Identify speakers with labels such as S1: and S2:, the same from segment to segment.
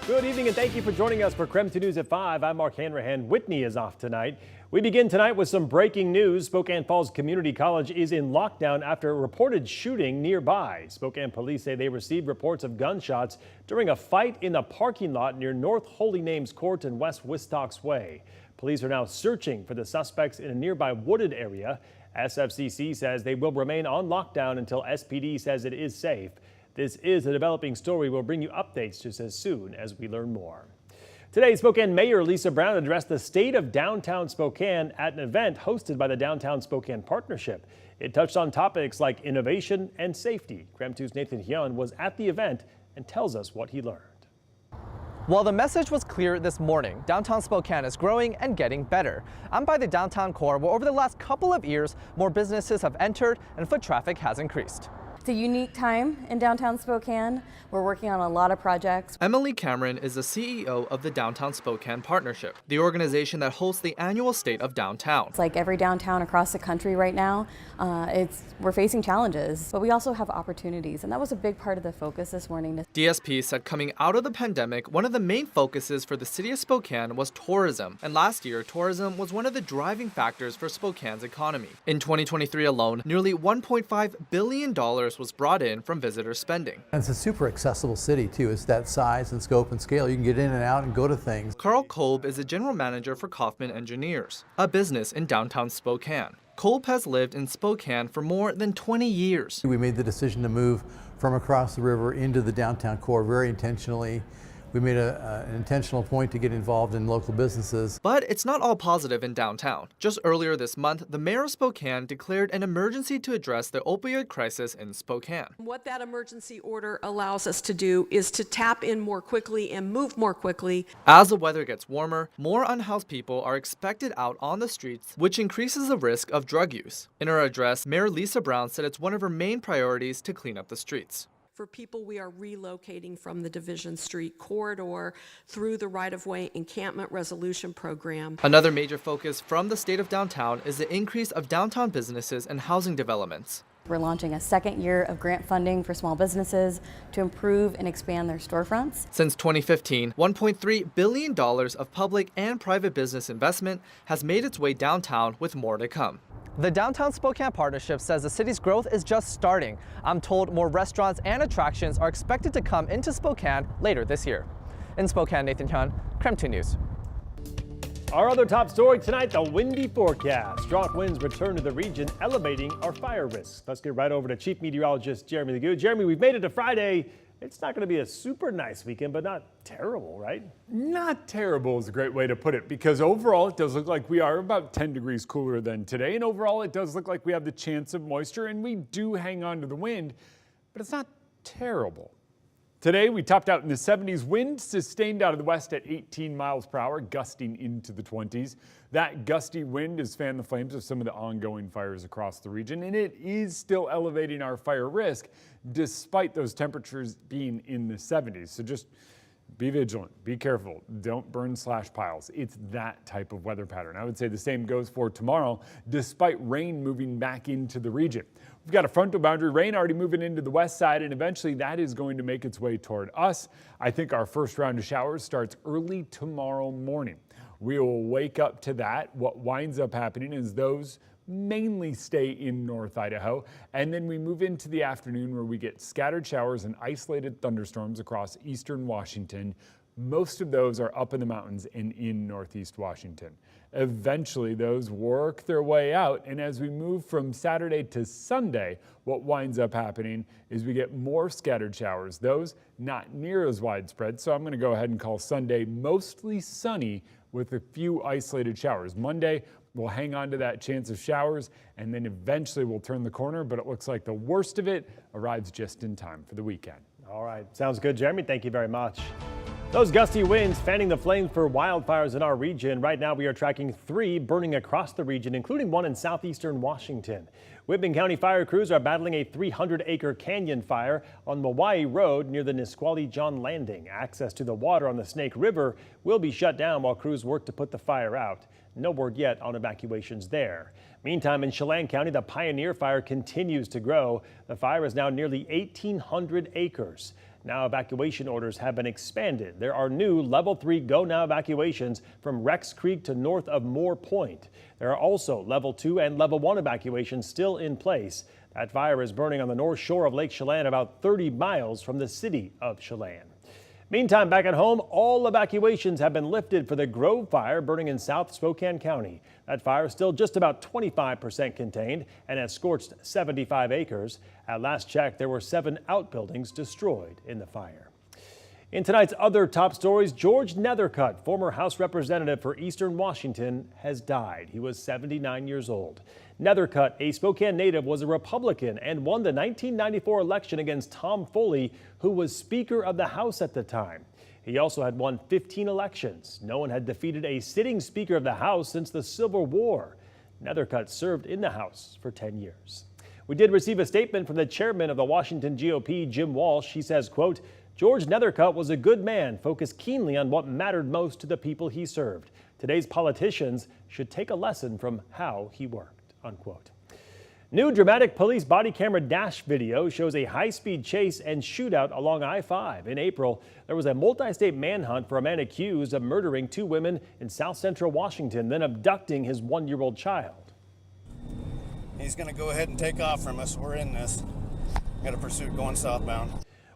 S1: Good evening and thank you for joining us for KREM 2 News at 5. I'm Mark Hanrahan. Whitney is off tonight. We begin tonight with some breaking news. Spokane Falls Community College is in lockdown after a reported shooting nearby. Spokane police say they received reports of gunshots during a fight in a parking lot near North Holy Names Court and West Wistocks Way. Police are now searching for the suspects in a nearby wooded area. SFCC says they will remain on lockdown until SPD says it is safe. This is a developing story. We'll bring you updates just as soon as we learn more. Today, Spokane Mayor Lisa Brown addressed the state of downtown Spokane at an event hosted by the Downtown Spokane Partnership. It touched on topics like innovation and safety. KREM 2's Nathan Hyun was at the event and tells us what he learned.
S2: While the message was clear this morning, downtown Spokane is growing and getting better. I'm by the downtown core where over the last couple of years, more businesses have entered and foot traffic has increased.
S3: It's a unique time in downtown Spokane. We're working on a lot of projects.
S2: Emily Cameron is the CEO of the Downtown Spokane Partnership, the organization that hosts the annual State of Downtown.
S3: It's like every downtown across the country right now, we're facing challenges, but we also have opportunities, and that was a big part of the focus this morning.
S2: DSP said coming out of the pandemic, one of the main focuses for the city of Spokane was tourism, and last year, tourism was one of the driving factors for Spokane's economy. In 2023 alone, nearly $1.5 billion was brought in from visitor spending.
S4: And it's a super accessible city too. It's that size and scope and scale. You can get in and out and go to things.
S2: Carl Kolb is the general manager for Kaufman Engineers, a business in downtown Spokane. Kolb has lived in Spokane for more than 20 years.
S4: We made the decision to move from across the river into the downtown core very intentionally. We made an intentional point to get involved in local businesses.
S2: But it's not all positive in downtown. Just earlier this month, the mayor of Spokane declared an emergency to address the opioid crisis in Spokane.
S5: What that emergency order allows us to do is to tap in more quickly and move more quickly.
S2: As the weather gets warmer, more unhoused people are expected out on the streets, which increases the risk of drug use. In her address, Mayor Lisa Brown said it's one of her main priorities to clean up the streets.
S5: For people we are relocating from the Division Street corridor through the right-of-way encampment resolution program.
S2: Another major focus from the state of downtown is the increase of downtown businesses and housing developments.
S3: We're launching a second year of grant funding for small businesses to improve and expand their storefronts.
S2: Since 2015, $1.3 billion of public and private business investment has made its way downtown, with more to come. The Downtown Spokane Partnership says the city's growth is just starting. I'm told more restaurants and attractions are expected to come into Spokane later this year. In Spokane, Nathan Hyun, KREM 2 News.
S1: Our other top story tonight, the windy forecast. Strong winds return to the region, elevating our fire risks. Let's get right over to Chief Meteorologist Jeremy Legoo. Jeremy, we've made it to Friday. It's not going to be a super nice weekend, but not terrible, right?
S6: Not terrible is a great way to put it, because overall it does look like we are about 10 degrees cooler than today. And overall it does look like we have the chance of moisture, and we do hang on to the wind, but it's not terrible. Today we topped out in the 70s, wind sustained out of the west at 18 miles per hour, gusting into the 20s. That gusty wind has fanned the flames of some of the ongoing fires across the region, and it is still elevating our fire risk despite those temperatures being in the 70s. So just be vigilant, be careful, don't burn slash piles. It's that type of weather pattern. I would say the same goes for tomorrow, despite rain moving back into the region. We've got a frontal boundary, rain already moving into the west side, and eventually that is going to make its way toward us. I think our first round of showers starts early tomorrow morning. We will wake up to that. What winds up happening is those mainly stay in North Idaho, and then we move into the afternoon where we get scattered showers and isolated thunderstorms across eastern Washington. Most of those are up in the mountains and in northeast Washington. Eventually those work their way out, and as we move from Saturday to Sunday, what winds up happening is we get more scattered showers, those not near as widespread. So I'm going to go ahead and call Sunday mostly sunny with a few isolated showers. Monday, we'll hang on to that chance of showers, and then eventually we'll turn the corner, but it looks like the worst of it arrives just in time for the weekend.
S1: All right, sounds good, Jeremy. Thank you very much. Those gusty winds fanning the flames for wildfires in our region. Right now we are tracking 3 burning across the region, including one in southeastern Washington. Whitman County fire crews are battling a 300-acre canyon fire on Mawai Road near the Nisqually John Landing. Access to the water on the Snake River will be shut down while crews work to put the fire out. No word yet on evacuations there. Meantime, in Chelan County, the Pioneer Fire continues to grow. The fire is now nearly 1,800 acres. Now evacuation orders have been expanded. There are new level 3 go now evacuations from Rex Creek to north of Moore Point. There are also level 2 and level 1 evacuations still in place. That fire is burning on the north shore of Lake Chelan, about 30 miles from the city of Chelan. Meantime, back at home, all evacuations have been lifted for the Grove fire burning in South Spokane County. That fire is still just about 25% contained and has scorched 75 acres. At last check, there were 7 outbuildings destroyed in the fire. In tonight's other top stories, George Nethercutt, former House Representative for Eastern Washington, has died. He was 79 years old. Nethercutt, a Spokane native, was a Republican and won the 1994 election against Tom Foley, who was Speaker of the House at the time. He also had won 15 elections. No one had defeated a sitting Speaker of the House since the Civil War. Nethercutt served in the House for 10 years. We did receive a statement from the chairman of the Washington GOP, Jim Walsh. He says, quote, George Nethercutt was a good man, focused keenly on what mattered most to the people he served. Today's politicians should take a lesson from how he worked, unquote. New dramatic police body camera dash video shows a high-speed chase and shootout along I-5. In April, there was a multi-state manhunt for a man accused of murdering 2 women in South Central Washington, then abducting his 1-year-old child.
S7: He's going to go ahead and take off from us. We're in this. Got a pursuit going southbound.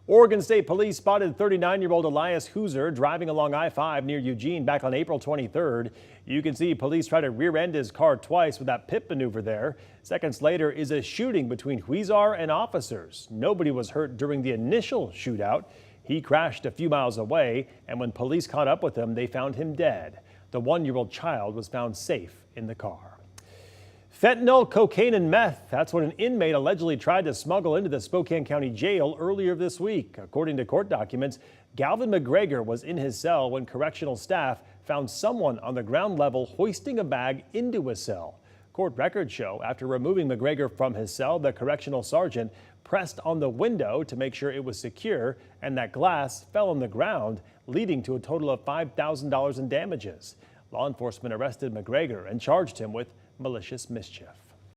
S1: Oregon State Police spotted 39-year-old Elias Hooser driving along I-5 near Eugene back on April 23rd. You can see police try to rear-end his car twice with that pit maneuver there. Seconds later is a shooting between Huizar and officers. Nobody was hurt during the initial shootout. He crashed a few miles away, and when police caught up with him, they found him dead. The 1-year-old child was found safe in the car. Fentanyl, cocaine, and meth. That's what an inmate allegedly tried to smuggle into the Spokane County Jail earlier this week. According to court documents, Galvin McGregor was in his cell when correctional staff found someone on the ground level hoisting a bag into his cell. Court records show after removing McGregor from his cell, the correctional sergeant pressed on the window to make sure it was secure, and that glass fell on the ground, leading to a total of $5,000 in damages. Law enforcement arrested McGregor and charged him with malicious mischief.